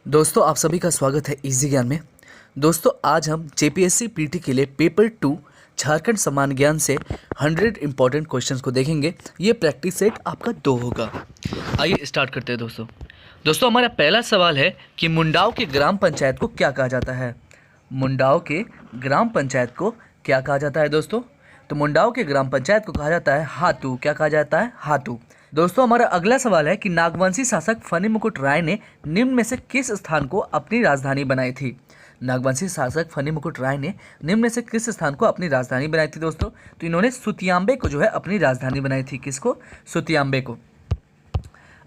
दोस्तों आप सभी का स्वागत है इजी ज्ञान में। दोस्तों आज हम जेपीएससी पीटी के लिए पेपर 2 झारखंड सामान्य ज्ञान से 100 इंपॉर्टेंट क्वेश्चंस को देखेंगे। ये प्रैक्टिस सेट आपका 2 होगा। आइए स्टार्ट करते हैं दोस्तों हमारा पहला सवाल है कि मुंडाव के ग्राम पंचायत को क्या कहा जाता है। मुंडाव के ग्राम पंचायत को क्या कहा जाता है दोस्तों? तो मुंडाव के ग्राम पंचायत को कहा जाता है हातू। क्या कहा जाता है? हातू। दोस्तों हमारा अगला सवाल है कि नागवंशी शासक फनी मुकुट राय ने निम्न में से किस स्थान को अपनी राजधानी बनाई थी। नागवंशी शासक फनी मुकुट राय ने निम्न में से किस स्थान को अपनी राजधानी बनाई थी दोस्तों? तो इन्होंने सुतियांबे को जो है अपनी राजधानी बनाई थी। किसको? सुतियांबे को।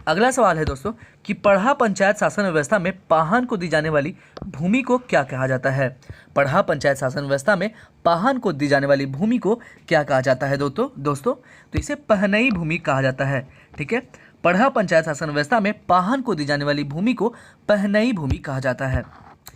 अगला सवाल है दोस्तों कि पढ़ा पंचायत शासन व्यवस्था में पाहन को दी जाने वाली भूमि को क्या कहा जाता है। पढ़ा पंचायत शासन व्यवस्था में पाहन को दी जाने वाली भूमि को क्या कहा जाता है दोस्तों तो इसे पहनई भूमि कहा जाता है। ठीक है, पढ़ा पंचायत शासन व्यवस्था में पाहन को दी जाने वाली भूमि को पहनई भूमि कहा जाता है।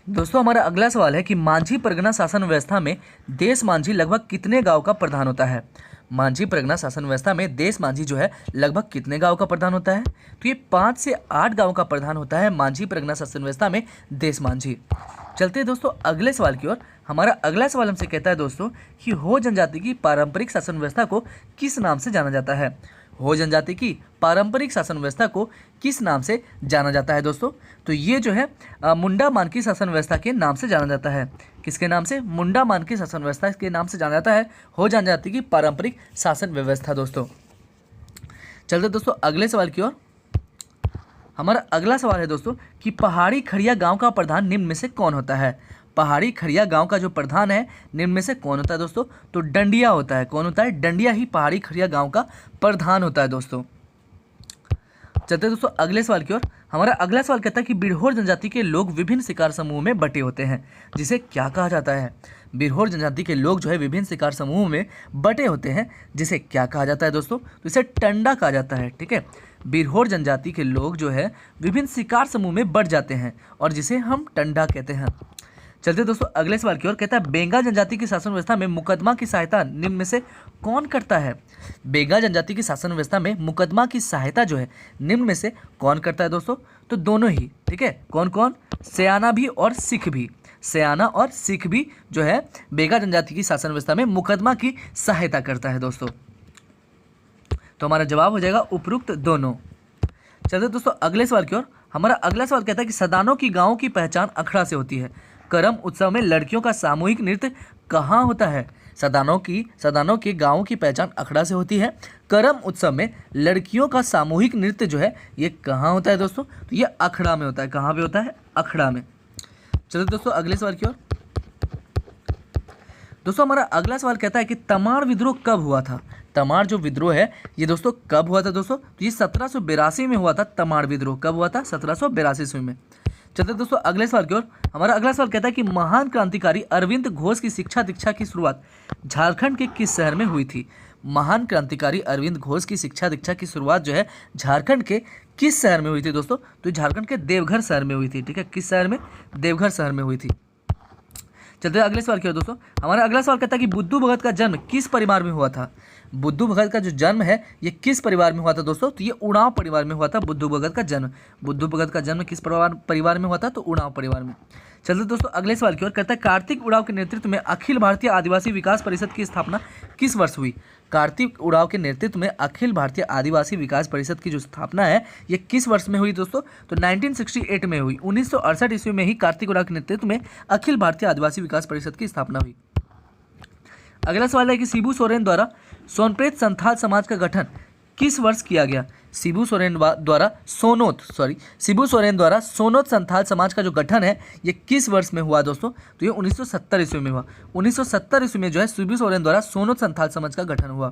दोस्तों हमारा अगला सवाल है कि मांझी परगना शासन व्यवस्था में देश मांझी लगभग कितने गांव का प्रधान होता है। मांझी परगना शासन व्यवस्था में देश मांझी जो है लगभग कितने गांव का प्रधान होता है? तो ये 5 से 8 गांव का प्रधान होता है मांझी परगना शासन व्यवस्था में देश मांझी। चलते हैं दोस्तों अगले सवाल की ओर। हमारा अगला सवाल हमसे कहता है दोस्तों कि हो जनजाति की पारंपरिक शासन व्यवस्था को किस नाम से जाना जाता है। हो जनजाति की पारंपरिक शासन व्यवस्था को किस नाम से जाना जाता है दोस्तों? तो ये जो है मुंडा मानकी शासन व्यवस्था के नाम से जाना जाता है। किसके नाम से? मुंडा मानकी शासन व्यवस्था के नाम से जाना जाता है हो जनजाति की पारंपरिक शासन व्यवस्था। दोस्तों चलते दोस्तों अगले सवाल की ओर। हमारा अगला सवाल है दोस्तों कि पहाड़ी खड़िया गांव का प्रधान निम्न में से कौन होता है। पहाड़ी खड़िया गांव का जो प्रधान है निम्न में से कौन होता है दोस्तों? तो डंडिया होता है। कौन होता है? डंडिया ही पहाड़ी खड़िया गांव का प्रधान होता है दोस्तों। चलते दोस्तों अगले सवाल की ओर। हमारा अगला सवाल कहता है कि बिरहोर जनजाति के लोग विभिन्न शिकार समूह में बटे होते हैं, जिसे क्या कहा जाता है। बिरहोर जनजाति के लोग जो है विभिन्न शिकार समूह में बटे होते हैं, जिसे क्या कहा जाता है दोस्तों? तो इसे टंडा कहा जाता है। ठीक है, बिरहोर जनजाति के लोग जो है विभिन्न शिकार समूह में बट जाते हैं और जिसे हम टंडा कहते हैं। चलते दोस्तों अगले सवाल की ओर। कहता है बेंगा जनजाति की शासन व्यवस्था में मुकदमा की सहायता निम्न में से कौन करता है। बेंगा जनजाति की शासन व्यवस्था में मुकदमा की सहायता जो है निम्न में से कौन करता है दोस्तों? तो दोनों ही। ठीक है, कौन कौन? सयाना भी और सिख भी। सयाना और सिख भी जो है बेंगा जनजाति की शासन व्यवस्था में मुकदमा की सहायता करता है दोस्तों। तो हमारा जवाब हो जाएगा उपरोक्त दोनों। चलते दोस्तों अगले सवाल की ओर। हमारा अगला सवाल कहता है कि सदानों की गांवों की पहचान अखड़ा से होती है। करम उत्सव में लड़कियों का सामूहिक नृत्य कहाँ होता है। सदानों के गांवों की पहचान अखड़ा से होती है। करम उत्सव में लड़कियों का सामूहिक नृत्य जो है ये कहाँ होता है दोस्तों? तो ये अखड़ा में होता है। कहाँ पे होता है? अखड़ा में। चलो दोस्तों अगले सवाल की ओर। दोस्तों हमारा अगला सवाल कहता है कि तमाड़ विद्रोह कब हुआ था। तमाड़ जो विद्रोह है ये दोस्तों कब हुआ था दोस्तों? तो ये 1782 में हुआ था। तमाड़ विद्रोह कब हुआ था? 1782 ईस्वी में। चलते दोस्तों अगले सवाल की ओर। हमारा अगला सवाल कहता है कि महान क्रांतिकारी अरविंद घोष की शिक्षा दीक्षा की शुरुआत झारखंड के किस शहर में हुई थी। महान क्रांतिकारी अरविंद घोष की शिक्षा दीक्षा की शुरुआत जो है झारखंड के किस शहर में हुई थी दोस्तों? तो झारखंड के देवघर शहर में हुई थी। ठीक है, किस शहर में? देवघर शहर में हुई थी। चलते अगले सवाल की ओर दोस्तों। हमारा अगला सवाल कहता है कि बुद्धू भगत का जन्म किस परिवार में हुआ था। बुद्धू भगत का जो जन्म है ये किस परिवार में हुआ था दोस्तों? तो ये उड़ाव परिवार में हुआ था बुद्धू भगत का जन्म। बुद्धू भगत का जन्म किस परिवार में हुआ था? तो उड़ाव परिवार में। चलते दोस्तों अगले सवाल की ओर। कहता है कार्तिक उड़ाव के नेतृत्व में अखिल भारतीय आदिवासी विकास परिषद की स्थापना किस वर्ष हुई। कार्तिक उड़ाव के नेतृत्व में अखिल भारतीय आदिवासी विकास परिषद की जो स्थापना है ये किस वर्ष में हुई दोस्तों? तो 1968 में हुई। 1968 ईस्वी में ही कार्तिक उड़ाव के नेतृत्व में अखिल भारतीय आदिवासी विकास परिषद की स्थापना हुई। अगला सवाल है कि शिबू सोरेन द्वारा सोनप्रेत संथाल समाज का गठन किस वर्ष किया गया। शिबू सोरेन द्वारा सोनोत संथाल समाज का जो गठन है ये किस वर्ष में हुआ दोस्तों? तो ये 1970 ईस्वी में हुआ। 1970 ईस्वी में जो है शिबू सोरेन द्वारा सोनोत संथाल समाज का गठन हुआ।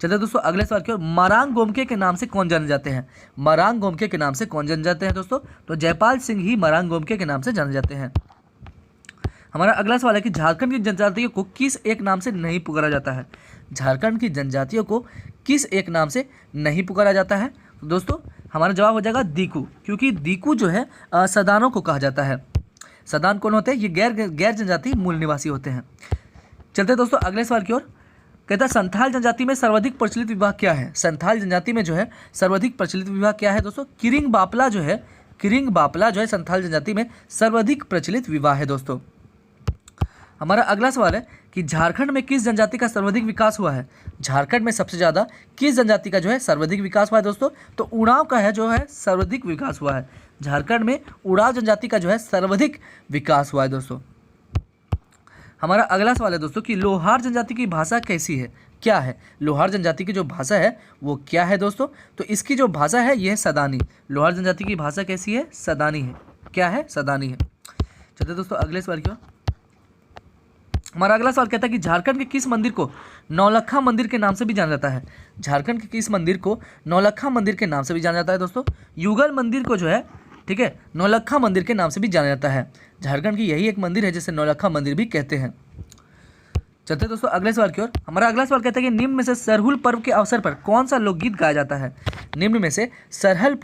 चलिए दोस्तों अगले सवाल की ओर। मरांग गोमके के नाम से कौन जाने जाते हैं। मरांग गोमके के नाम से कौन जाने जाते हैं दोस्तों? तो जयपाल सिंह ही मरांग गोमके के नाम से जाने जाते हैं। हमारा अगला सवाल है कि झारखंड की जनजातियों को किस एक नाम से नहीं पुकारा जाता है। झारखंड की जनजातियों को किस एक नाम से नहीं पुकारा जाता है? तो दोस्तों हमारा जवाब हो जाएगा दीकू, क्योंकि दीकू जो है सदानों को कहा जाता है। सदान कौन होते हैं? ये गैर जनजाति मूल निवासी होते हैं। चलते दोस्तों अगले सवाल की ओर। कहता है संथाल जनजाति में सर्वाधिक प्रचलित विवाह क्या है। संथाल जनजाति में जो है सर्वाधिक प्रचलित विवाह क्या है दोस्तों? किरिंग बापला जो है किरिंग बापला जो है संथाल जनजाति में सर्वाधिक प्रचलित विवाह है दोस्तों। हमारा अगला सवाल है कि झारखंड में किस जनजाति का सर्वाधिक विकास हुआ है। झारखंड में सबसे ज़्यादा किस जनजाति का जो है सर्वाधिक विकास हुआ है दोस्तों, तो उड़ाव का है जो है सर्वाधिक विकास हुआ है। झारखंड में उड़ाव जनजाति का जो है सर्वाधिक विकास हुआ है दोस्तों। हमारा अगला सवाल है दोस्तों कि लोहार जनजाति की भाषा कैसी है, क्या है। लोहार जनजाति की जो भाषा है वो क्या है दोस्तों, तो इसकी जो भाषा है ये है सदानी। लोहार जनजाति की भाषा कैसी है, सदानी है। क्या है, सदानी है। चलते दोस्तों अगले सवाल की ओर। हमारा अगला सवाल कहता है कि झारखंड के किस मंदिर को नौलखा मंदिर के नाम से भी जाना जाता है। झारखंड के किस मंदिर को नौलखा मंदिर के नाम से भी जाना जाता है दोस्तों। युगल मंदिर को जो है, ठीक है, नौलखा मंदिर के नाम से भी जाना जाता है। झारखंड की यही एक मंदिर है जिसे नौलखा मंदिर भी कहते हैं। चलते दोस्तों अगले सवाल की ओर। हमारा अगला सवाल कहता है कि निम्न में से सरहुल पर्व के अवसर पर कौन सा लोकगीत गाया जाता है। निम्न में से सरहुल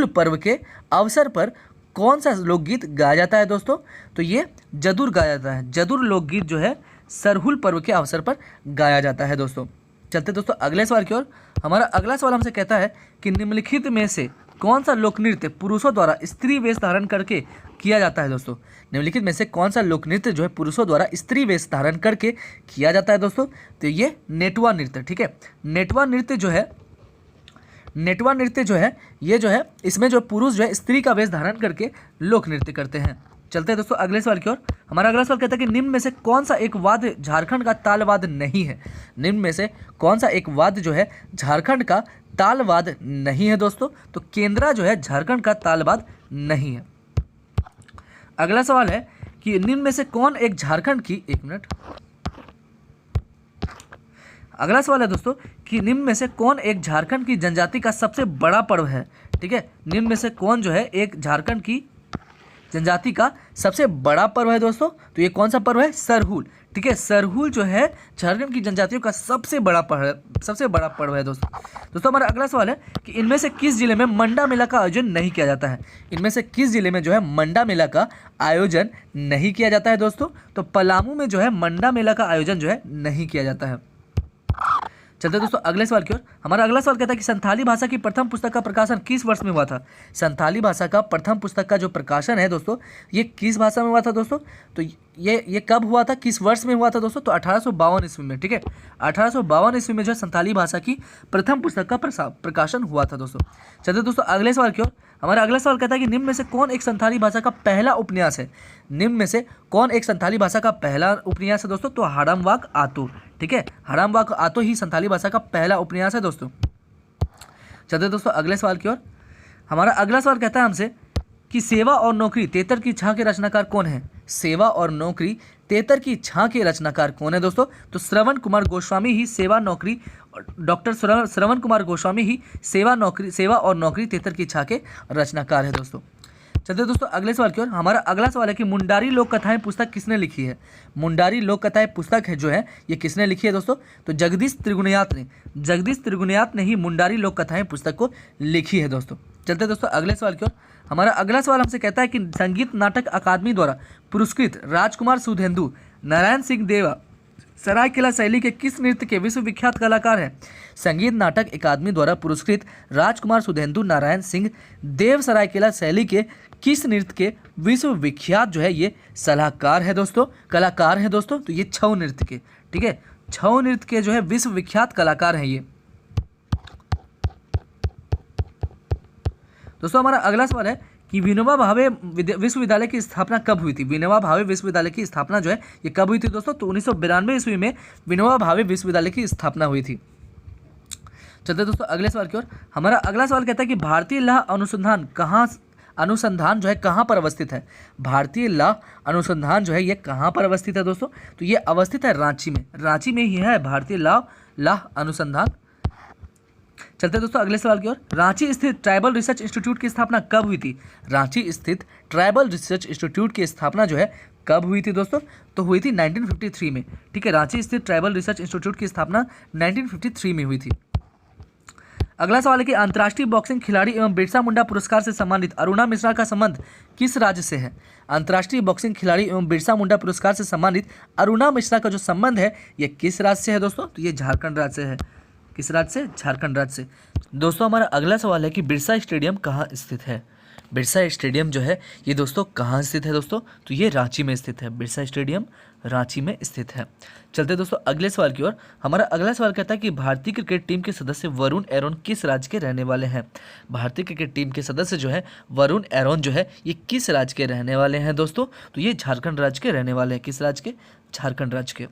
पर्व के अवसर पर कौन सा लोकगीत गाया जाता है दोस्तों, तो ये जदुर गाया जाता है। जदुर लोकगीत जो है सरहुल पर्व के अवसर पर गाया जाता है दोस्तों। चलते दोस्तों अगले सवाल की ओर। हमारा अगला सवाल हमसे कहता है कि निम्नलिखित में से कौन सा लोक नृत्य पुरुषों द्वारा स्त्री वेश धारण करके किया जाता है दोस्तों। निम्नलिखित में से कौन सा लोक नृत्य जो है पुरुषों द्वारा स्त्री वेश धारण करके किया जाता है दोस्तों, तो ये नेटवा नृत्य। ठीक है, नेटवा नृत्य जो है ये जो है इसमें जो पुरुष जो है स्त्री का वेश धारण करके लोक नृत्य करते हैं। चलते हैं दोस्तों अगले सवाल की ओर। हमारा अगला सवाल कहता है कि निम्न में से कौन सा एक वाद्य झारखंड का तालवाद्य नहीं है। निम्न में से कौन सा एक वाद्य जो है झारखंड का तालवाद्य नहीं है दोस्तों, तो केंद्रा जो है झारखंड का तालवाद्य नहीं है। अगला सवाल है कि निम्न में से कौन एक झारखंड की, एक मिनट, अगला सवाल है दोस्तों कि निम्न में से कौन एक झारखंड की जनजाति का सबसे बड़ा पर्व है। ठीक है, निम्न में से कौन जो है एक झारखंड की जनजाति का सबसे बड़ा पर्व है दोस्तों, तो ये कौन सा पर्व है, सरहुल। ठीक है, सरहुल जो है झारखंड की जनजातियों का सबसे बड़ा पर्व है दोस्तों। हमारा अगला सवाल है कि इनमें से किस जिले में मंडा मेला का आयोजन नहीं किया जाता है। इनमें से किस जिले में जो है मंडा मेला का आयोजन नहीं किया जाता है दोस्तों, तो पलामू में जो है मंडा मेला का आयोजन जो है नहीं किया जाता है। चलते दोस्तों अगले सवाल की ओर। हमारा अगला सवाल कहता है कि संथाली भाषा की प्रथम पुस्तक का प्रकाशन किस वर्ष में हुआ था। संथाली भाषा का प्रथम पुस्तक का जो प्रकाशन है दोस्तों, ये किस भाषा में हुआ था दोस्तों, तो ये कब हुआ था, किस वर्ष में हुआ था दोस्तों, तो 1852 ईस्वी में। ठीक है, 1852 ईस्वी में जो संथाली भाषा की प्रथम पुस्तक का प्रकाशन हुआ था दोस्तों। चलते दोस्तों अगले सवाल की ओर। हमारा अगला सवाल कहता है कि निम्न में से कौन एक संथाली भाषा का पहला उपन्यास है। निम्न में से कौन एक संथाली भाषा का पहला उपन्यास है दोस्तों, तो हाड़मवाक आतो। ठीक है, हाड़मवाक आतो ही संथाली भाषा का पहला उपन्यास है दोस्तों। चलते दोस्तों अगले सवाल की ओर। हमारा अगला सवाल कहता है हमसे कि सेवा और नौकरी तेतर की छां के रचनाकार कौन है। सेवा और नौकरी तेतर की छां के रचनाकार कौन है दोस्तों, तो श्रवण कुमार गोस्वामी ही सेवा नौकरी, डॉक्टर श्रवण कुमार गोस्वामी ही सेवा और नौकरी तेतर की छां के रचनाकार है दोस्तों। चलते दोस्तों अगले सवाल की ओर। हमारा अगला सवाल है कि मुंडारी लोक कथाएं पुस्तक किसने लिखी है। मुंडारी लोक कथाएं पुस्तक है जो है ये किसने लिखी है दोस्तों, तो जगदीश त्रिगुणियात ने ही मुंडारी लोक कथाएं पुस्तक को लिखी है दोस्तों। चलते दोस्तों अगले सवाल की ओर। हमारा अगला सवाल हमसे कहता है कि संगीत नाटक अकादमी द्वारा पुरस्कृत राजकुमार सुधेंदु नारायण सिंह देवा सरायकेला शैली के किस नृत्य के विश्वविख्यात कलाकार हैं। संगीत नाटक अकादमी द्वारा पुरस्कृत राजकुमार सुधेंदु नारायण सिंह देव सरायकेला शैली के किस नृत्य के विश्वविख्यात जो है ये कलाकार है दोस्तों, तो ये छऊ नृत्य के, ठीक है, छऊ नृत्य के जो है विश्वविख्यात कलाकार हैं ये दोस्तों। हमारा अगला सवाल है कि विनोबा भावे विश्वविद्यालय की स्थापना कब हुई थी। विनोबा भावे विश्वविद्यालय की स्थापना जो है ये कब हुई थी दोस्तों, तो 1992 ईस्वी में विनोबा भावे विश्वविद्यालय की स्थापना हुई थी। चलते दोस्तों अगले सवाल की ओर। हमारा अगला सवाल कहता है कि भारतीय लौह अनुसंधान जो है कहाँ पर अवस्थित है। भारतीय लौह अनुसंधान जो है ये कहाँ पर अवस्थित है दोस्तों, तो ये अवस्थित है रांची में। रांची में ही है भारतीय लौह अनुसंधान। चलते दोस्तों अगले सवाल की ओर। रांची स्थित ट्राइबल रिसर्च इंस्टीट्यूट की स्थापना कब हुई थी। रांची स्थित ट्राइबल रिसर्च इंस्टीट्यूट की स्थापना जो है कब हुई थी दोस्तों, तो हुई थी 1953 में। ठीक है, रांची स्थित ट्राइबल रिसर्च इंस्टीट्यूट की स्थापना 1953 में हुई थी। अगला सवाल है कि अंतर्राष्ट्रीय बॉक्सिंग खिलाड़ी एवं बिरसा मुंडा पुरस्कार से सम्मानित अरुणा मिश्रा का संबंध किस राज्य से है। अंतर्राष्ट्रीय बॉक्सिंग खिलाड़ी एवं बिरसा मुंडा पुरस्कार से सम्मानित अरुणा मिश्रा का जो संबंध है ये किस राज्य से है दोस्तों, तो ये झारखंड राज्य से है। किस राज्य से? झारखंड राज्य से। दोस्तों हमारा अगला सवाल है कि बिरसा स्टेडियम कहाँ स्थित है? बिरसा स्टेडियम जो है ये दोस्तों कहाँ स्थित है दोस्तों? तो ये रांची में स्थित है। बिरसा स्टेडियम रांची में स्थित है। चलते दोस्तों अगले सवाल की ओर। हमारा अगला सवाल कहता है कि भारतीय क्रिकेट टीम के सदस्य वरुण एरोन किस राज्य के रहने वाले हैं? भारतीय क्रिकेट टीम के सदस्य जो है वरुण एरोन जो है ये किस राज्य के रहने वाले हैं दोस्तों? तो ये झारखंड राज्य के रहने वाले हैं। किस राज्य के? झारखंड राज्य के।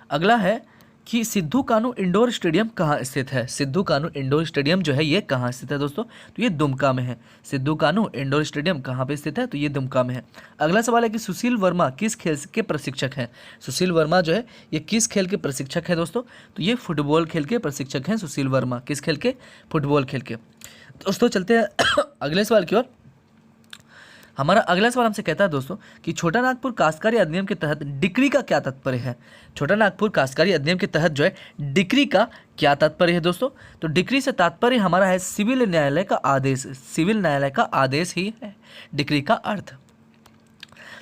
अगला है कि सिद्धू कान्हू इंडोर स्टेडियम कहाँ स्थित है? सिद्धू कान्हू इंडोर स्टेडियम जो है ये कहाँ स्थित है दोस्तों? तो ये दुमका में है। सिद्धू कान्हू इंडोर स्टेडियम कहाँ पे स्थित है? तो ये दुमका में है। अगला सवाल है कि सुशील वर्मा किस खेल के प्रशिक्षक हैं? सुशील वर्मा जो है ये किस खेल के प्रशिक्षक है दोस्तों? तो ये फुटबॉल खेल के प्रशिक्षक हैं सुशील वर्मा। किस खेल के? फुटबॉल खेल के। दोस्तों चलते हैं अगले सवाल की ओर। हमारा अगला सवाल हमसे कहता है दोस्तों कि छोटा नागपुर काश्तकारी अधिनियम के तहत डिक्री का क्या तात्पर्य है? छोटा नागपुर काश्तकारी अधिनियम के तहत जो है डिक्री का क्या तात्पर्य है दोस्तों? तो डिक्री से तात्पर्य हमारा है सिविल न्यायालय का आदेश। सिविल न्यायालय का आदेश ही है डिक्री का अर्थ।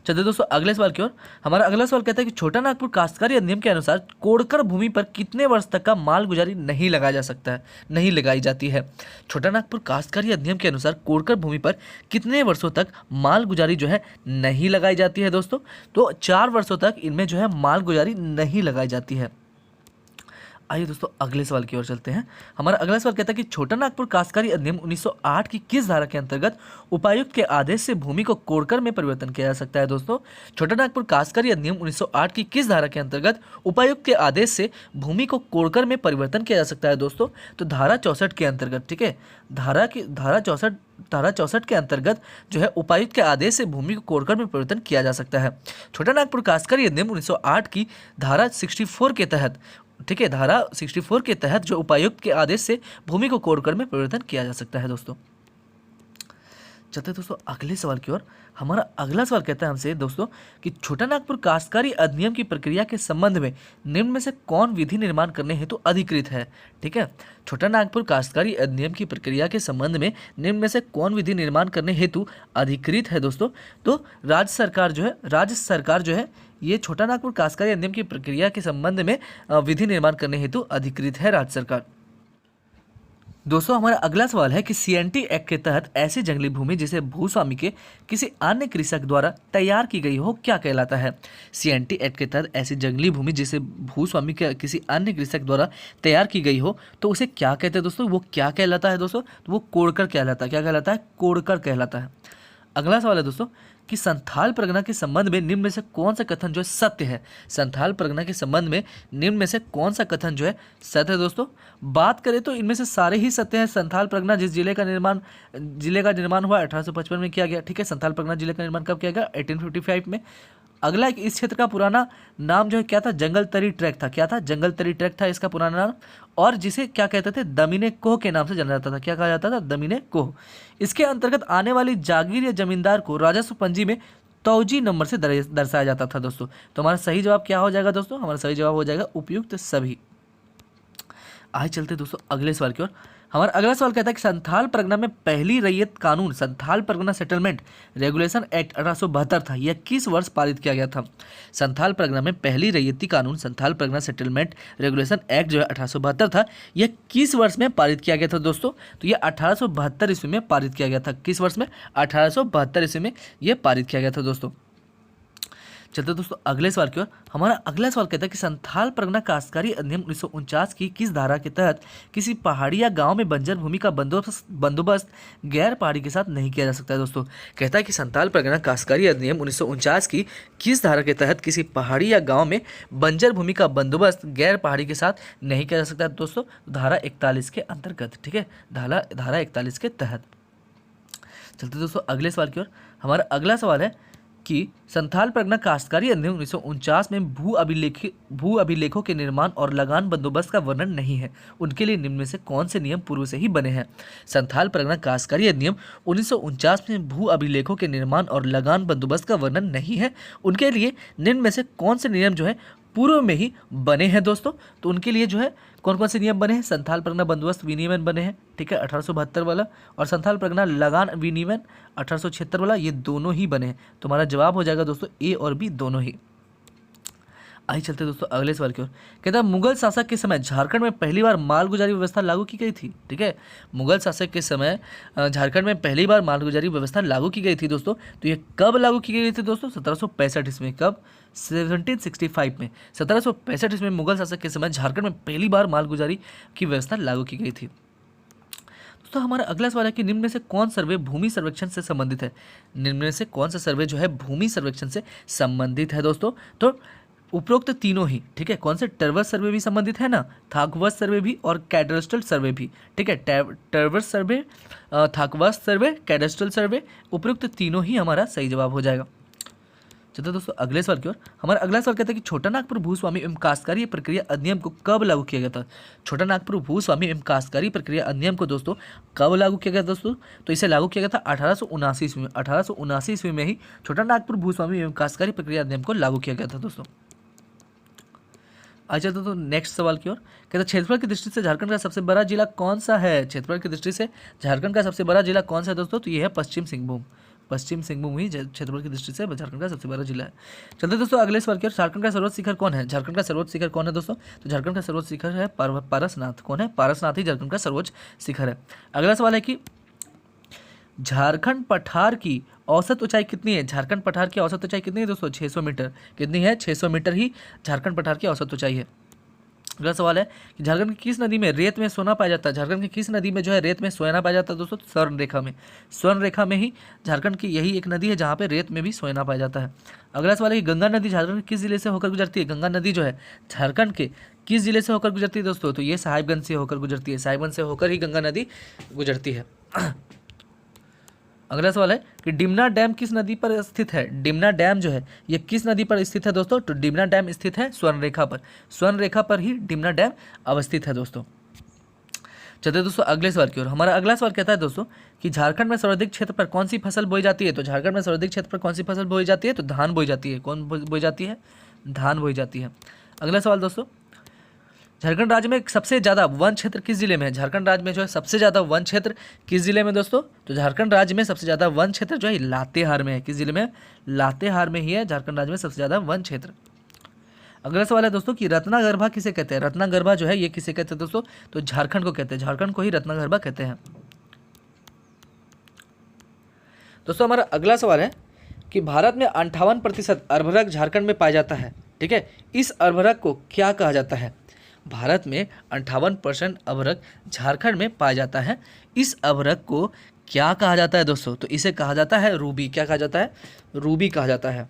चलिए दोस्तों अगले सवाल की ओर। हमारा अगला सवाल कहता है कि छोटा नागपुर काश्तकारी अधिनियम के अनुसार कोड़कर भूमि पर कितने वर्ष तक का मालगुजारी नहीं लगाया जा सकता है, नहीं लगाई जाती है? छोटा नागपुर काश्तकारी अधिनियम के अनुसार कोड़कर भूमि पर कितने वर्षों तक मालगुजारी जो है नहीं लगाई जाती है दोस्तों? तो 4 वर्षों तक इनमें जो है मालगुजारी नहीं लगाई जाती है। आइए दोस्तों अगले सवाल की ओर चलते हैं। हमारा अगला सवाल कहता है कि छोटा नागपुर काश्तकारी अधिनियम 1908 की किस धारा के अंतर्गत उपायुक्त के आदेश से भूमि को कोड़कर में परिवर्तन किया जा सकता है दोस्तों? छोटा नागपुर काश्तकारी अधिनियम 1908 की किस धारा के अंतर्गत उपायुक्त के आदेश से भूमि को कोड़कर में परिवर्तन किया जा सकता है दोस्तों? तो धारा 64 के अंतर्गत। ठीक है, धारा 64 के अंतर्गत जो है उपायुक्त के आदेश से भूमि को कोड़कर में परिवर्तन किया जा सकता है। छोटा नागपुर काश्तकारी अधिनियम 1908 की धारा 64 के तहत, ठीक है, धारा 64 के तहत जो उपायुक्त के आदेश से भूमि को कोड़कर में परिवर्तन किया जा सकता है दोस्तों। चलते दोस्तों अगले सवाल की ओर। हमारा अगला सवाल कहता है हमसे दोस्तों कि छोटा नागपुर काश्तकारी अधिनियम की प्रक्रिया के संबंध में निम्न में से कौन विधि निर्माण करने हेतु अधिकृत है? ठीक है, छोटा नागपुर काश्तकारी अधिनियम की प्रक्रिया के संबंध में निम्न में से कौन विधि निर्माण करने हेतु अधिकृत है दोस्तों? तो राज्य सरकार जो है ये छोटा नागपुर काश्तकारी अधिनियम की प्रक्रिया के संबंध में विधि निर्माण करने हेतु अधिकृत है राज्य सरकार। दोस्तों हमारा अगला सवाल है कि सीएनटी एक्ट के तहत ऐसी जंगली भूमि जिसे भूस्वामी के किसी अन्य कृषक द्वारा तैयार की गई हो क्या कहलाता है? सीएनटी एक्ट के तहत ऐसी जंगली भूमि जिसे भूस्वामी के किसी अन्य कृषक द्वारा तैयार की गई हो तो उसे क्या कहते हैं दोस्तों? वो क्या कहलाता है दोस्तों? तो वो कोड़कर कहलाता है। क्या कहलाता है? कोड़कर कहलाता है। अगला सवाल है दोस्तों कि संथाल परगना के संबंध में निम्न में से कौन सा कथन जो है सत्य है? संथाल परगना के संबंध में निम्न में से कौन सा कथन जो है सत्य है दोस्तों? बात करें तो इनमें से सारे ही सत्य हैं। संथाल परगना जिस जिले का निर्माण हुआ 1855 में किया गया। ठीक है, संथाल परगना जिले का निर्माण कब किया गया? 1855 में। अगला इस क्षेत्र का पुराना नाम जो है क्या था? जंगल तरी ट्रैक था। क्या था? जंगल तरी ट्रैक था इसका पुराना नाम, और जिसे क्या कहते थे? दमीने कोह के नाम से जाना जाता था। क्या कहा जाता था? दमीने कोह। इसके अंतर्गत आने वाली जागीर या जमींदार को राजस्व पंजी में तौजी नंबर से दर्शाया जाता था दोस्तों। तो हमारा सही जवाब क्या हो जाएगा दोस्तों? हमारा सही जवाब हो जाएगा उपयुक्त सभी। आइए चलते दोस्तों अगले सवाल की ओर। हमारा अगला सवाल कहता है कि संथाल परगना में पहली रैयत कानून Santhal Pargana settlement regulation act 1872 था। यह किस वर्ष पारित किया गया था? संथाल परगना में पहली रैयती कानून Santhal Pargana settlement regulation act जो है 1872 था। यह किस वर्ष में पारित किया गया था दोस्तों? तो यह 1872 ईस्वी में पारित किया गया था। किस वर्ष में? 1872 ईस्वी में यह पारित किया गया था दोस्तों। चलते दोस्तों अगले सवाल की ओर। हमारा अगला सवाल कहता है कि संथाल परगना काश्तकारी अधिनियम 1949 की किस धारा के तहत किसी पहाड़ी या गांव में बंजर भूमि का बंदोबस्त गैर पहाड़ी के साथ नहीं किया जा सकता है दोस्तों? कहता है कि संथाल परगना काश्तकारी अधिनियम 1949 की किस धारा के तहत किसी पहाड़ी या गाँव में बंजर भूमि का बंदोबस्त गैर पहाड़ी के साथ नहीं किया जा सकता है दोस्तों? धारा 41 के अंतर्गत। ठीक है, धारा 41 के तहत। चलते दोस्तों अगले सवाल की ओर। हमारा अगला सवाल है कि संथाल परगना काश्तकारी अधिनियम 1949 में भू अभिलेखों के निर्माण और लगान बंदोबस्त का वर्णन नहीं है। उनके लिए निम्न में से कौन से नियम पूर्व से ही बने हैं? संथाल परगना काश्तकारी अधिनियम 1949 में भू अभिलेखों के निर्माण और लगान बंदोबस्त का वर्णन नहीं है। उनके लिए निम्न में से कौन से नियम जो है पूर्व में ही बने हैं दोस्तों? तो उनके लिए जो है कौन कौन से नियम बने हैं? संथाल परगना बंदोबस्त विनियमन बने हैं। ठीक है, 1872 वाला, और संथाल परगना लगान विनियमन 1876 वाला, ये दोनों ही बने हैं। तो हमारा जवाब हो जाएगा दोस्तों ए और बी दोनों ही। आइए चलते दोस्तों अगले सवाल की ओर। कहता है मुगल शासक के समय झारखंड में पहली बार मालगुजारी व्यवस्था लागू की गई थी। ठीक है, मुगल शासक के समय झारखंड में पहली बार मालगुजारी व्यवस्था लागू की गई थी दोस्तों। तो ये कब लागू की गई थी दोस्तों? 1765 ईस्वी में। कब? 1765 में। 1765 ईस्वी में मुगल शासक के समय झारखंड में पहली बार मालगुजारी की व्यवस्था लागू की गई थी। तो हमारा अगला सवाल है कि निम्न में से कौन सर्वे भूमि सर्वेक्षण से संबंधित है? निम्न में से कौन सा सर्वे जो है भूमि सर्वेक्षण से संबंधित है दोस्तों? तो उपरोक्त तीनों ही। ठीक है, कौन से? टर्वर्स सर्वे भी संबंधित है ना, थाकवर्स सर्वे भी और कैडस्ट्रल सर्वे भी। ठीक है, टर्वर्स सर्वे, थाकवर्स सर्वे, कैडस्ट्रल सर्वे, उपरोक्त तीनों ही हमारा सही जवाब हो जाएगा। चलते दोस्तों अगले सवाल की ओर। हमारा अगला सवाल कहता है कि छोटा नागपुर भूस्वामी एवं काश्तकारी प्रक्रिया अधिनियम को कब लागू किया गया था? छोटा नागपुर भूस्वामी एवं काश्तकारी प्रक्रिया अधिनियम को दोस्तों कब लागू किया गया दोस्तों? तो इसे लागू किया गया था 1879 ईस्वी में। 1879 ईस्वी में ही छोटा नागपुर भूस्वामी एवं काश्तकारी प्रक्रिया अधिनियम को लागू किया गया था दोस्तों। अच्छा तो नेक्स्ट सवाल की ओर। कहता है क्षेत्रफल की दृष्टि से झारखंड का सबसे बड़ा जिला कौन सा है? क्षेत्रफल की दृष्टि से झारखंड का सबसे बड़ा जिला कौन सा है दोस्तों? तो ये है पश्चिम सिंहभूम। पश्चिम सिंहभूम ही क्षेत्रफल की दृष्टि से झारखंड का सबसे बड़ा जिला है। चलते दोस्तों अगले सवाल की ओर। झारखंड का सर्वोच्च शिखर कौन है? झारखंड का सर्वोच्च शिखर कौन है दोस्तों? तो झारखंड का सर्वोच्च शिखर है पारसनाथ। कौन है? पारसनाथ ही झारखंड का सर्वोच्च शिखर है। अगला सवाल है कि झारखंड पठार की औसत ऊंचाई कितनी है? झारखंड पठार की औसत ऊंचाई कितनी है दोस्तों? 600 मीटर। कितनी है? 600 मीटर ही झारखंड पठार की औसत ऊंचाई है। अगला सवाल है कि झारखंड की किस नदी में रेत में सोना पाया जाता है? झारखंड की किस नदी में जो है रेत में सोना पाया जाता है दोस्तों? स्वर्ण रेखा में। स्वर्ण रेखा में ही झारखंड की यही एक नदी है जहाँ पे रेत में भी सोना पाया जाता है। अगला सवाल है कि गंगा नदी झारखंड के किस जिले से होकर गुजरती है? गंगा नदी जो है झारखंड के किस जिले से होकर गुजरती है दोस्तों? तो ये साहिबगंज से होकर गुजरती है। साहिबगंज से होकर ही गंगा नदी गुजरती है। अगला सवाल है कि डिमना डैम किस नदी पर स्थित है? डिमना डैम जो है ये किस नदी पर स्थित है दोस्तों? तो डिमना डैम स्थित है स्वर्ण रेखा पर। स्वर्ण रेखा पर ही डिमना डैम अवस्थित है दोस्तों। चलते दोस्तों अगले सवाल की ओर। हमारा अगला सवाल कहता है दोस्तों कि झारखंड में सर्वाधिक क्षेत्र पर कौन सी फसल बोई जाती है? तो झारखंड में सर्वाधिक क्षेत्र पर कौन सी फसल बोई जाती है? तो धान बोई जाती है। कौन बोई जाती है? धान बोई जाती है। अगला सवाल दोस्तों, झारखंड राज्य में सबसे ज़्यादा वन क्षेत्र किस जिले में है? झारखंड राज्य में जो है सबसे ज़्यादा वन क्षेत्र किस जिले में दोस्तों? तो झारखंड राज्य में सबसे ज़्यादा वन क्षेत्र जो है लातेहार में है। किस जिले में? लातेहार में ही है झारखंड राज्य में सबसे ज़्यादा वन क्षेत्र। अगला सवाल है दोस्तों कि रत्नागर्भा किसे कहते हैं? रत्नागर्भा जो है ये किसे कहते हैं दोस्तों? तो झारखंड को कहते हैं। झारखंड को ही रत्नागर्भा कहते हैं। दोस्तों हमारा अगला सवाल है कि भारत में 58% अर्भरक झारखंड में पाया जाता है। ठीक है, इस अर्भरक को क्या कहा जाता है? भारत में 58% अर्भरक झारखंड में पाया जाता है। इस अर्भरक को क्या कहा जाता है दोस्तों? तो इसे कहा जाता है रूबी। क्या कहा जाता है? रूबी कहा जाता है।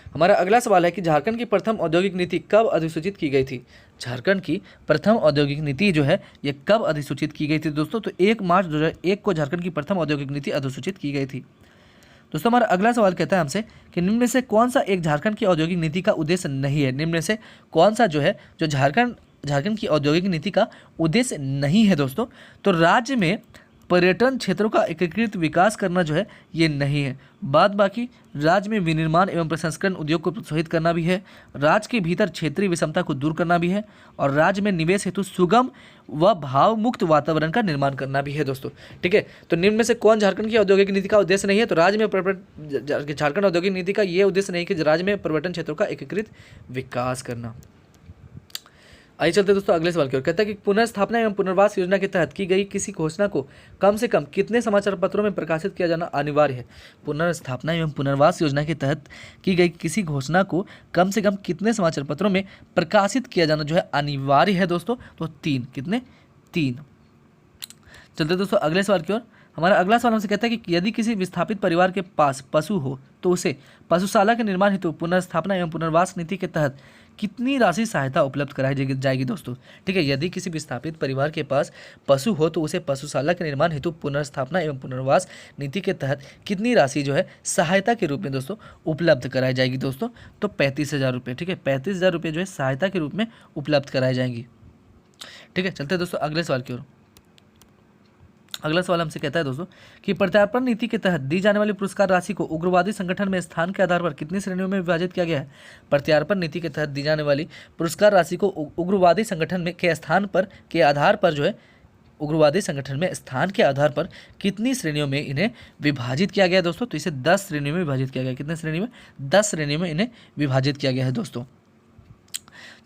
हमारा अगला सवाल है कि झारखंड की प्रथम औद्योगिक नीति कब अधिसूचित की गई थी? झारखंड की प्रथम औद्योगिक नीति जो है ये कब अधिसूचित की गई थी दोस्तों? तो 1 मार्च 2001 को झारखंड की प्रथम औद्योगिक नीति अधिसूचित की गई थी। दोस्तों हमारा अगला सवाल कहता है हमसे कि निम्न में से कौन सा एक झारखंड की औद्योगिक नीति का उद्देश्य नहीं है? निम्न में से कौन सा जो है जो झारखंड की औद्योगिक नीति का उद्देश्य नहीं है दोस्तों? तो राज्य में पर्यटन क्षेत्रों का एकीकृत विकास करना जो है ये नहीं है। बाद बाकी राज्य में विनिर्माण एवं प्रसंस्करण उद्योग को प्रोत्साहित करना भी है, राज्य के भीतर क्षेत्रीय विषमता को दूर करना भी है और राज्य में निवेश हेतु सुगम व भाव मुक्त वातावरण का निर्माण करना भी है दोस्तों। ठीक है, तो निम्न में से कौन झारखंड की औद्योगिक नीति का उद्देश्य नहीं है? तो राज्य में झारखंड औद्योगिक नीति का ये उद्देश्य नहीं कि राज्य में पर्यटन क्षेत्रों का एकीकृत विकास करना। आइए चलते दोस्तों अगले सवाल की ओर। कहता है कि पुनर्स्थापना एवं पुनर्वास योजना के तहत की गई किसी घोषणा को कम से कम कितने समाचार पत्रों में प्रकाशित किया जाना अनिवार्य है? पुनर्स्थापना एवं पुनर्वास योजना के तहत की गई किसी घोषणा को कम से कम कितने समाचार पत्रों में प्रकाशित किया जाना जो है अनिवार्य है दोस्तों? तो 3। कितने? 3। चलते दोस्तों अगले सवाल की ओर। हमारा अगला सवाल हमसे कहता है कि यदि किसी विस्थापित परिवार के पास पशु हो तो उसे पशुशाला के निर्माण हेतु पुनर्स्थापना एवं पुनर्वास नीति के तहत कितनी राशि सहायता उपलब्ध कराई जाएगी दोस्तों? ठीक है, यदि किसी विस्थापित परिवार के पास पशु हो तो उसे पशुशाला के निर्माण हेतु पुनर्स्थापना एवं पुनर्वास नीति के तहत कितनी राशि जो है सहायता के रूप में दोस्तों उपलब्ध कराई जाएगी दोस्तों? तो 35,000 रुपये। ठीक है, 35,000 रुपये जो है सहायता के रूप में उपलब्ध कराई जाएंगी। ठीक है, चलते दोस्तों अगले सवाल की ओर। अगला सवाल हमसे कहता है दोस्तों कि प्रत्यार्पण नीति के तहत दी जाने वाली पुरस्कार राशि को उग्रवादी संगठन में स्थान के आधार पर कितनी श्रेणियों में विभाजित किया गया है? प्रत्यार्पण नीति के तहत दी जाने वाली पुरस्कार राशि को उग्रवादी संगठन में के स्थान पर के आधार पर जो है उग्रवादी संगठन में स्थान के आधार पर कितनी श्रेणियों में इन्हें विभाजित किया गया है दोस्तों? तो इसे 10 श्रेणियों में विभाजित किया गया है। कितने श्रेणी में? 10 श्रेणियों में इन्हें विभाजित किया गया है दोस्तों।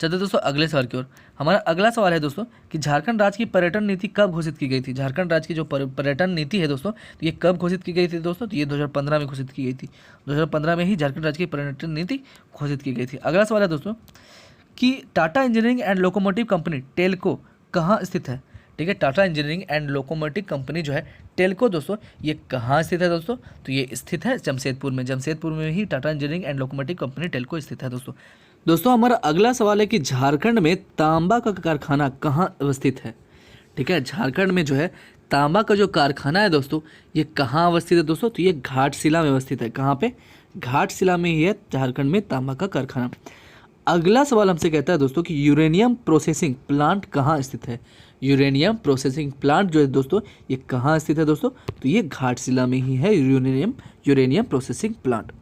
चलते दोस्तों अगले सवाल की ओर। हमारा अगला सवाल है दोस्तों कि झारखंड राज्य की पर्यटन नीति कब घोषित की गई थी? झारखंड राज्य की जो पर्यटन नीति है दोस्तों, तो ये कब घोषित की गई थी दोस्तों? तो ये 2015 में घोषित की गई थी। 2015 में ही झारखंड राज्य की पर्यटन नीति घोषित की गई थी। अगला सवाल है दोस्तों कि Tata engineering and locomotive company Telco कहाँ स्थित है? ठीक है, Tata engineering and locomotive company जो है टेल्को दोस्तों, ये कहाँ स्थित है दोस्तों? तो ये स्थित है जमशेदपुर में। जमशेदपुर में ही Tata engineering and locomotive company TELCO स्थित है दोस्तों। दोस्तों हमारा अगला सवाल है कि झारखंड में तांबा का कारखाना कहाँ अवस्थित है? ठीक है, झारखंड में जो है तांबा का जो कारखाना है दोस्तों, ये कहाँ अवस्थित है दोस्तों? तो ये घाटशिला में अवस्थित है। कहाँ पे? घाटशिला में ही है झारखंड में तांबा का कारखाना। अगला सवाल हमसे कहता है दोस्तों कि यूरेनियम प्रोसेसिंग प्लांट कहाँ स्थित है? यूरेनियम प्रोसेसिंग प्लांट जो है दोस्तों, ये कहाँ स्थित है दोस्तों? तो ये घाटशिला में ही है यूरेनियम प्रोसेसिंग प्लांट।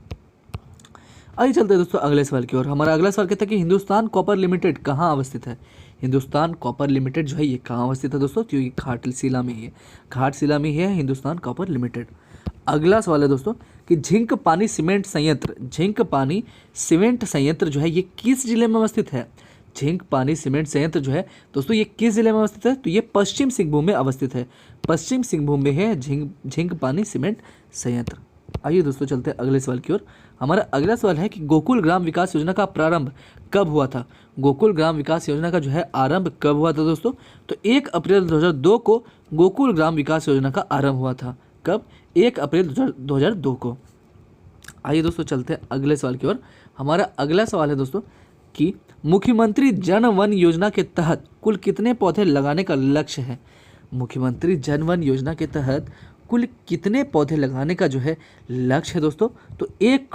आइए चलते हैं दोस्तों अगले सवाल की ओर। हमारा अगला सवाल कहता है कि हिंदुस्तान कॉपर लिमिटेड कहाँ अवस्थित है? हिंदुस्तान कॉपर लिमिटेड जो है ये कहाँ अवस्थित है दोस्तों? तो ये घाटशिला में ही है। घाटशिला में ही है हिंदुस्तान कॉपर लिमिटेड। अगला सवाल है दोस्तों कि झिंक पानी सीमेंट संयंत्र जो है ये किस जिले में अवस्थित है? झिंक पानी सीमेंट संयंत्र जो है दोस्तों, ये किस जिले में अवस्थित है? तो ये पश्चिम सिंहभूम में अवस्थित है। पश्चिम सिंहभूम में है झिंक पानी सीमेंट संयंत्र। आइए दोस्तों चलते हैं अगले सवाल की ओर। हमारा अगला सवाल है कि गोकुल ग्राम विकास योजना का प्रारंभ कब हुआ था? गोकुल ग्राम विकास योजना का जो है आरंभ कब हुआ था दोस्तों? तो 1 अप्रैल 2002 को गोकुल ग्राम विकास योजना का आरंभ हुआ था। कब? 1 अप्रैल 2002 को। आइए दोस्तों चलते हैं अगले सवाल की ओर। हमारा अगला सवाल है दोस्तों कि मुख्यमंत्री जन वन योजना के तहत कुल कितने पौधे लगाने का लक्ष्य है? मुख्यमंत्री जन वन योजना के तहत कुल कितने पौधे लगाने का जो है लक्ष्य है दोस्तों? तो 1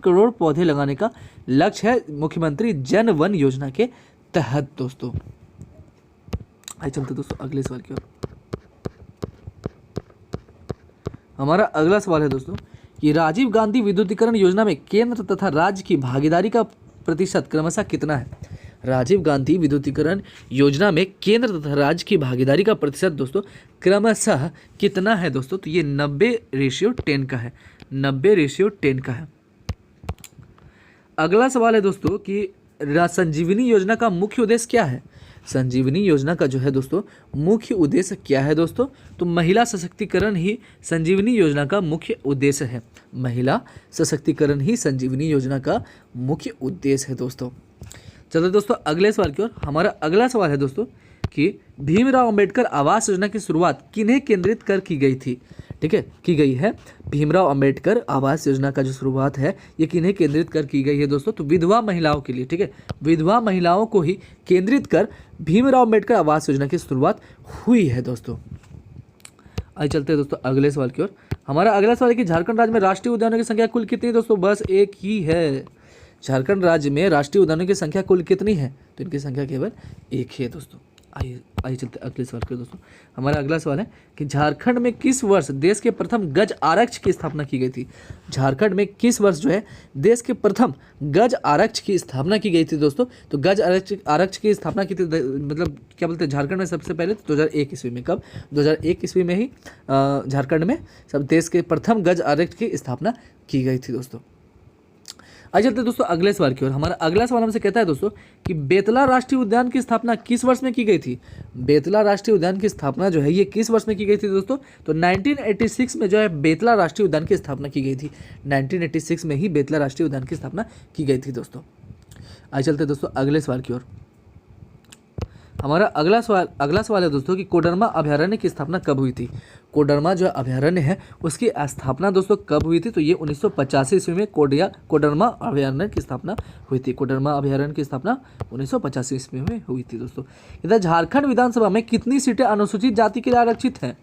करोड़ पौधे लगाने का लक्ष्य है मुख्यमंत्री जन वन योजना के तहत दोस्तों। आइए चलते दोस्तों अगले सवाल की ओर। हमारा अगला सवाल है दोस्तों कि राजीव गांधी विद्युतीकरण योजना में केंद्र तथा राज्य की भागीदारी का प्रतिशत क्रमशः कितना है? राजीव गांधी विद्युतीकरण योजना में केंद्र तथा राज्य की भागीदारी का प्रतिशत दोस्तों क्रमशः कितना है दोस्तों? तो ये 90:10 का है। 90:10 का है। अगला सवाल है दोस्तों कि संजीवनी योजना का मुख्य उद्देश्य क्या है? संजीवनी योजना का जो है दोस्तों मुख्य उद्देश्य क्या है दोस्तों? तो महिला सशक्तिकरण ही संजीवनी योजना का मुख्य उद्देश्य है। महिला सशक्तिकरण ही संजीवनी योजना का मुख्य उद्देश्य है दोस्तों। चलो दोस्तों अगले सवाल की ओर। हमारा अगला सवाल है दोस्तों कि भीमराव अंबेडकर आवास योजना की शुरुआत किन्हें केंद्रित कर की गई थी? ठीक है, की गई है। भीमराव अंबेडकर आवास योजना का जो शुरुआत है ये किन्हें केंद्रित कर की गई है दोस्तों? तो विधवा महिलाओं के लिए। ठीक है, विधवा महिलाओं को ही केंद्रित कर भीमराव अंबेडकर आवास योजना की शुरुआत हुई है दोस्तों। आइए चलते हैं दोस्तों अगले सवाल की ओर। हमारा अगला सवाल है कि झारखंड राज्य में राष्ट्रीय उद्यानों की संख्या कुल कितनी दोस्तों? बस एक ही है। झारखंड राज्य में राष्ट्रीय उद्यानों की संख्या कुल कितनी है? तो इनकी संख्या केवल एक ही है दोस्तों। आइए चलते अगले सवाल के दोस्तों। हमारा अगला सवाल है कि झारखंड में किस वर्ष देश के प्रथम गज आरक्ष की स्थापना की गई थी? झारखंड में किस वर्ष जो है देश के प्रथम गज आरक्ष की स्थापना की गई थी दोस्तों? तो गज आरक्ष की स्थापना की थी, मतलब क्या बोलते हैं, झारखंड में सबसे पहले 2001 ईस्वी में। कब? 2001 ईस्वी में ही झारखंड में सब देश के प्रथम गज आरक्ष की स्थापना की गई थी दोस्तों। आइए चलते दोस्तों अगले सवाल की ओर। हमारा अगला सवाल हमसे कहता है दोस्तों कि बेतला राष्ट्रीय उद्यान की स्थापना किस वर्ष में की गई थी? बेतला राष्ट्रीय उद्यान की स्थापना जो है ये किस वर्ष में की गई थी दोस्तों? तो 1986 में जो है बेतला राष्ट्रीय उद्यान की स्थापना की गई थी। 1986 में ही बेतला राष्ट्रीय उद्यान की स्थापना की गई थी दोस्तों। आइए चलते दोस्तों अगले सवाल की ओर। हमारा अगला सवाल है दोस्तों कि कोडरमा अभयारण्य की स्थापना कब हुई थी? कोडरमा जो अभयारण्य है उसकी स्थापना दोस्तों कब हुई थी? तो ये 1985 ईस्वी में कोडरमा अभयारण्य की स्थापना हुई थी। कोडरमा अभयारण्य की स्थापना 1985 ईस्वी में हुई थी दोस्तों। इधर झारखंड विधानसभा में कितनी सीटें अनुसूचित जाति के लिए आरक्षित हैं?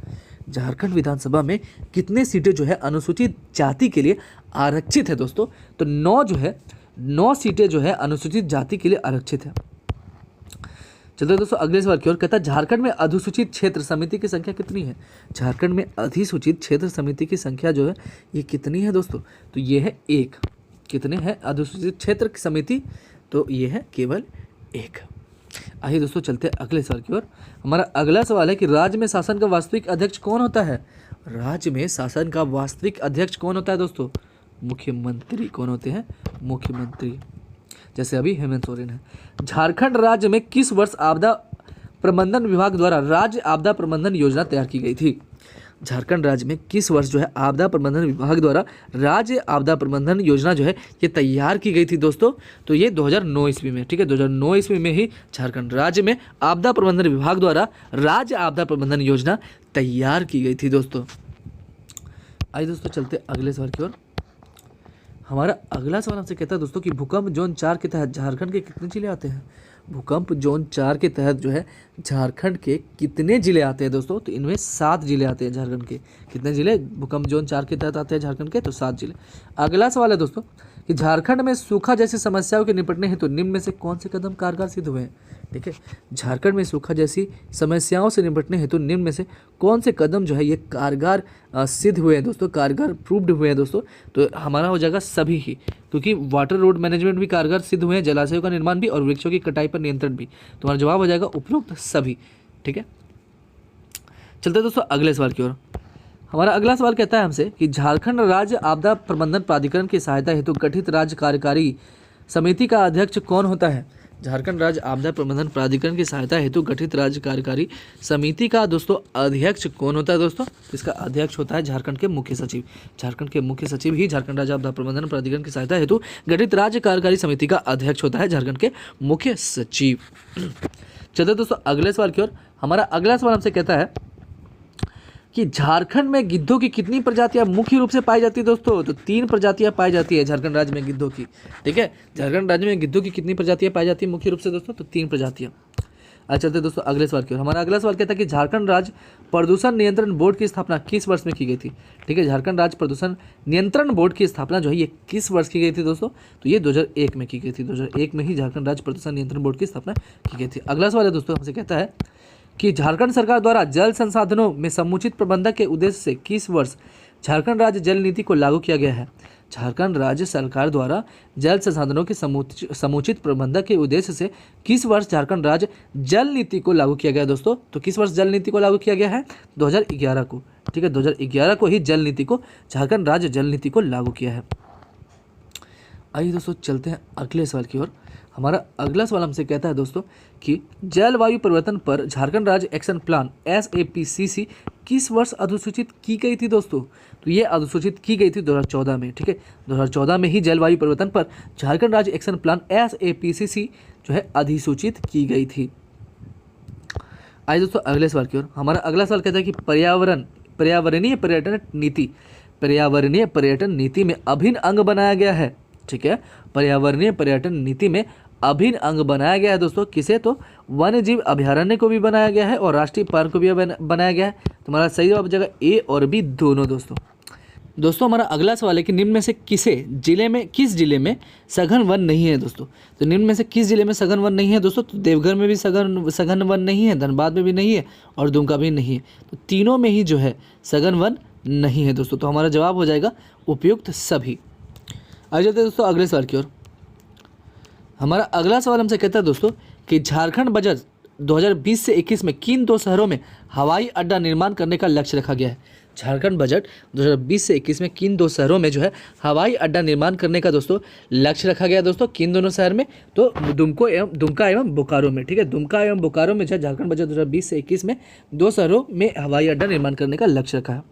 झारखंड विधानसभा में कितने सीटें जो है अनुसूचित जाति के लिए आरक्षित है दोस्तों? तो 9 सीटें जो है अनुसूचित जाति के लिए आरक्षित है। चलो दोस्तों अगले सवाल की ओर। कहता है झारखंड में अधिसूचित क्षेत्र समिति की संख्या कितनी है? झारखंड में अधिसूचित क्षेत्र समिति की संख्या जो है ये कितनी है दोस्तों? तो ये है 1। कितने हैं अधिसूचित क्षेत्र की समिति? तो ये है केवल 1। आइए दोस्तों चलते हैं अगले सवाल की ओर। हमारा अगला सवाल है कि राज्य में शासन का वास्तविक अध्यक्ष कौन होता है? राज्य में शासन का वास्तविक अध्यक्ष कौन होता है दोस्तों? मुख्यमंत्री। कौन होते हैं? मुख्यमंत्री। जैसे अभी हेमंत सोरेन है। झारखंड राज्य में किस वर्ष आपदा प्रबंधन विभाग द्वारा राज्य आपदा प्रबंधन योजना तैयार की गई थी? झारखंड राज्य में किस वर्ष जो है आपदा प्रबंधन विभाग द्वारा राज्य आपदा प्रबंधन योजना जो है ये तैयार की गई थी दोस्तों? तो ये 2009 ईस्वी में, ठीक है, 2009 ईस्वी में ही झारखंड राज्य में आपदा प्रबंधन विभाग द्वारा राज्य आपदा प्रबंधन योजना तैयार की गई थी दोस्तों। आइए दोस्तों चलते अगले सवाल की ओर। हमारा अगला सवाल हमसे कहता है दोस्तों कि भूकंप जोन 4 के तहत झारखंड के कितने जिले आते हैं? भूकंप जोन 4 के तहत जो है झारखंड के कितने जिले आते हैं दोस्तों? तो इनमें 7 जिले आते हैं झारखंड के। कितने जिले भूकंप जोन 4 के तहत आते हैं झारखंड के? तो 7 जिले। अगला सवाल है दोस्तों कि झारखंड में सूखा जैसी समस्याओं के निपटने हेतु निम्न में से कौन से कदम कारगर सिद्ध हुए हैं? ठीक है, झारखंड में सूखा जैसी समस्याओं से निपटने हेतु निम्न में से कौन से कदम जो है ये कारगर सिद्ध हुए हैं दोस्तों, कारगर प्रूव्ड हुए हैं दोस्तों? तो हमारा हो जाएगा सभी ही, क्योंकि वाटर रोड मैनेजमेंट भी कारगर सिद्ध हुए हैं, जलाशयों का निर्माण भी और वृक्षों की कटाई पर नियंत्रण भी। तो हमारा जवाब हो जाएगा उपरोक्त सभी। ठीक है, चलते हैं दोस्तों अगले सवाल की ओर। हमारा अगला सवाल कहता है हमसे कि झारखंड राज्य आपदा प्रबंधन प्राधिकरण की सहायता हेतु गठित राज्य कार्यकारी समिति का अध्यक्ष कौन होता है? झारखंड राज्य आपदा प्रबंधन प्राधिकरण की सहायता हेतु गठित राज्य कार्यकारी समिति का दोस्तों अध्यक्ष कौन होता है दोस्तों? इसका अध्यक्ष होता है झारखंड के मुख्य सचिव। झारखंड के मुख्य सचिव ही झारखंड राज्य आपदा प्रबंधन प्राधिकरण की सहायता हेतु गठित राज्य कार्यकारी समिति का अध्यक्ष होता है झारखंड के मुख्य सचिव। चलिए दोस्तों अगले सवाल की ओर। हमारा अगला सवाल हमसे कहता है कि झारखंड में गिद्धों की कितनी प्रजातियां मुख्य रूप से पाई जाती है दोस्तों? तो 3 प्रजातियां पाई जाती है झारखंड राज्य में गिद्धों की। ठीक है, झारखंड राज्य में गिद्धों की कितनी प्रजातियां पाई जाती है मुख्य रूप से दोस्तों? तो 3 प्रजातियां। आज चलते दोस्तों अगले सवाल की ओर। हमारा अगला सवाल कहता है कि झारखंड राज्य प्रदूषण नियंत्रण बोर्ड की स्थापना किस वर्ष में की गई थी? ठीक है, झारखंड राज्य प्रदूषण नियंत्रण बोर्ड की स्थापना जो है ये किस वर्ष की गई थी दोस्तों? तो ये 2001 में की गई थी। 2001 में ही झारखंड राज्य प्रदूषण नियंत्रण बोर्ड की स्थापना की गई थी। अगला सवाल है दोस्तों हमसे कहता है कि झारखंड सरकार द्वारा जल संसाधनों में समुचित प्रबंधन के उद्देश्य से किस वर्ष झारखंड राज्य जल नीति को लागू किया गया है? झारखंड राज्य सरकार द्वारा जल संसाधनों के समुचित प्रबंधन के उद्देश्य से किस वर्ष झारखंड राज्य जल नीति को लागू किया गया दोस्तों? तो किस वर्ष जल नीति को लागू किया गया है? 2011 को। ठीक है, 2011 को ही जल नीति को झारखंड राज्य जल नीति को लागू किया है। आइए दोस्तों चलते हैं अगले सवाल की ओर। हमारा अगला सवाल हमसे कहता है दोस्तों कि जलवायु परिवर्तन पर झारखंड राज्य एक्शन प्लान SAPCC किस वर्ष अधिसूचित की गई थी दोस्तों? तो ये अधिसूचित की गई थी 2014 में। ठीक है, 2014 में ही जलवायु परिवर्तन पर झारखंड राज्य एक्शन प्लान SAPCC जो है अधिसूचित की गई थी। आइए दोस्तों अगले सवाल की ओर। हमारा अगला सवाल कहता है कि पर्यावरणीय पर्यटन नीति में अभिन्न अंग बनाया गया है। ठीक है, पर्यावरणीय पर्यटन नीति में अभिन्न अंग बनाया गया है दोस्तों। किसे? तो वन्य जीव अभयारण्य को भी बनाया गया है और राष्ट्रीय पार्क को भी बनाया गया है। तुम्हारा सही जवाब हो जाएगा A और B दोनों दोस्तों। हमारा अगला सवाल है कि निम्न में से किस जिले में सघन वन नहीं है दोस्तों? तो निम्न में से किस जिले में सघन वन नहीं है दोस्तों? तो देवघर में भी सघन वन नहीं है, धनबाद में भी नहीं है और दुमका भी नहीं है। तो तीनों में ही जो है सघन वन नहीं है दोस्तों। तो हमारा जवाब हो जाएगा उपयुक्त सभी। आइए चलते दोस्तों अगले सवाल की ओर। हमारा अगला सवाल हमसे कहता है दोस्तों कि झारखंड बजट 2020 से 21 में किन 2 शहरों में हवाई अड्डा निर्माण करने का लक्ष्य रखा गया है? झारखंड बजट 2020 से 21 में किन 2 शहरों में जो है हवाई अड्डा निर्माण करने का दोस्तों लक्ष्य रखा गया दोस्तों? किन दोनों शहर में? तो दुमका एवं बोकारो में। ठीक है, दुमका एवं बोकारो में जो है झारखंड बजट 2020 से 21 में 2 शहरों में हवाई अड्डा निर्माण करने का लक्ष्य रखा है।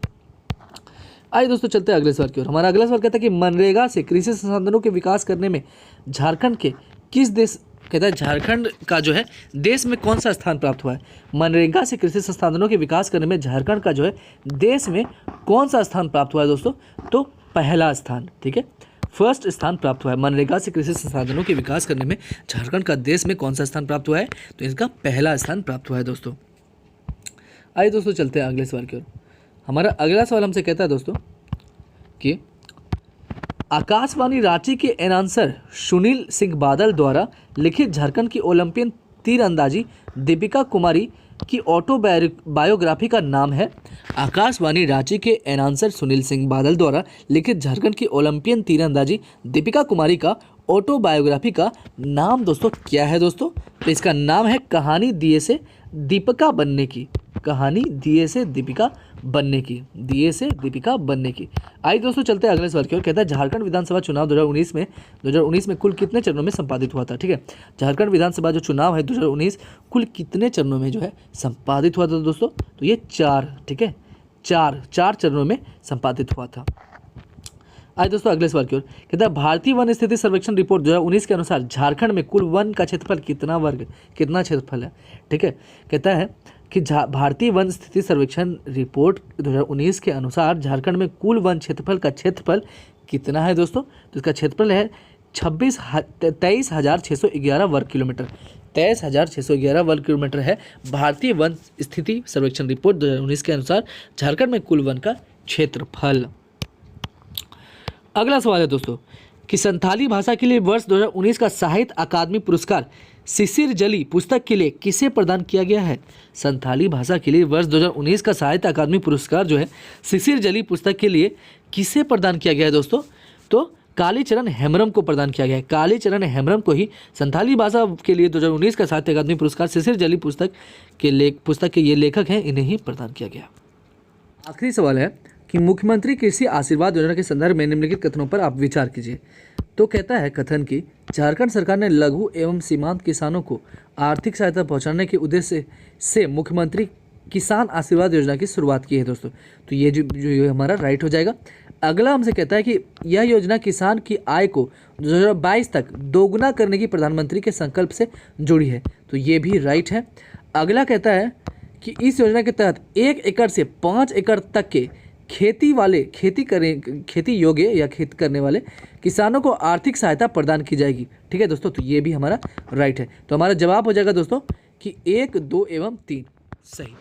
आइए दोस्तों चलते हैं अगले सवाल की ओर। हमारा अगला सवाल कहता है कि मनरेगा से कृषि संसाधनों के विकास करने में झारखंड के किस देश कहता है झारखंड का जो है देश में कौन सा स्थान प्राप्त हुआ है? मनरेगा से कृषि संसाधनों के विकास करने में झारखंड का जो है देश में कौन सा स्थान प्राप्त हुआ है दोस्तों? तो पहला स्थान। ठीक है, फर्स्ट स्थान प्राप्त हुआ है। मनरेगा से कृषि संसाधनों के विकास करने में झारखंड का देश में कौन सा स्थान प्राप्त हुआ है? तो इसका पहला स्थान प्राप्त हुआ है दोस्तों। आइए दोस्तों चलते हैं अगले सवाल की ओर। हमारा अगला सवाल हमसे कहता है दोस्तों कि आकाशवाणी रांची के एनाउंसर सुनील सिंह बादल द्वारा लिखित झारखंड की ओलंपियन तीरंदाजी दीपिका कुमारी की ऑटोबायोग्राफी का नाम है? आकाशवाणी रांची के एनाउंसर सुनील सिंह बादल द्वारा लिखित झारखंड की ओलंपियन तीरंदाजी दीपिका कुमारी का ऑटोबायोग्राफी का नाम दोस्तों क्या है दोस्तों? तो इसका नाम है कहानी दिए से दीपिका बनने की। कहानी दिए से दीपिका बनने की, दिए से दीपिका बनने की। आइए दोस्तों चलते हैं अगले सवाल की ओर। कहता है झारखंड विधानसभा चुनाव 2019 में कुल कितने चरणों में संपादित हुआ था? ठीक है, झारखंड विधानसभा जो चुनाव है 2019 कुल कितने चरणों में जो है संपादित हुआ था दोस्तों? तो ये 4, ठीक है, 4 चरणों में संपादित हुआ था। आज दोस्तों अगले सवाल की ओर। कहता है भारतीय वन स्थिति सर्वेक्षण रिपोर्ट 2019 के अनुसार झारखंड में कुल वन का क्षेत्रफल कितना क्षेत्रफल है? ठीक है, कहता है कि भारतीय वन स्थिति सर्वेक्षण रिपोर्ट 2019 के अनुसार झारखंड में कुल वन क्षेत्रफल का क्षेत्रफल कितना है दोस्तों? तो इसका क्षेत्रफल है 23,611 वर्ग किलोमीटर। 23,611 वर्ग किलोमीटर है भारतीय वन स्थिति सर्वेक्षण रिपोर्ट 2019 के अनुसार झारखंड में कुल वन का क्षेत्रफल। अगला सवाल है दोस्तों कि संथाली भाषा के लिए वर्ष 2019 का साहित्य अकादमी पुरस्कार शिशिर जली पुस्तक के लिए किसे प्रदान किया गया है? संथाली भाषा के लिए वर्ष 2019 का साहित्य अकादमी पुरस्कार जो है शिशिर जली पुस्तक के लिए किसे प्रदान किया गया है दोस्तों? तो कालीचरण हेम्ब्रम को प्रदान किया गया है। कालीचरण हेम्ब्रम को ही संथाली भाषा के लिए 2019 का साहित्य अकादमी पुरस्कार शिशिर जली पुस्तक के ये लेखक हैं, इन्हें ही प्रदान किया गया। आखिरी सवाल है कि मुख्यमंत्री कृषि आशीर्वाद योजना के संदर्भ में निम्नलिखित कथनों पर आप विचार कीजिए। तो कहता है कथन कि झारखंड सरकार ने लघु एवं सीमांत किसानों को आर्थिक सहायता पहुंचाने के उद्देश्य से मुख्यमंत्री किसान आशीर्वाद योजना की शुरुआत की है दोस्तों। तो ये जो हमारा राइट हो जाएगा। अगला हमसे कहता है कि यह योजना किसान की आय को 2022 तक दोगुना करने की प्रधानमंत्री के संकल्प से जुड़ी है। तो ये भी राइट है। अगला कहता है कि इस योजना के तहत 1 एकड़ से 5 एकड़ तक के खेती योग्य या खेती करने वाले किसानों को आर्थिक सहायता प्रदान की जाएगी। ठीक है दोस्तों, तो ये भी हमारा राइट है। तो हमारा जवाब हो जाएगा दोस्तों कि 1, 2 एवं 3 सही।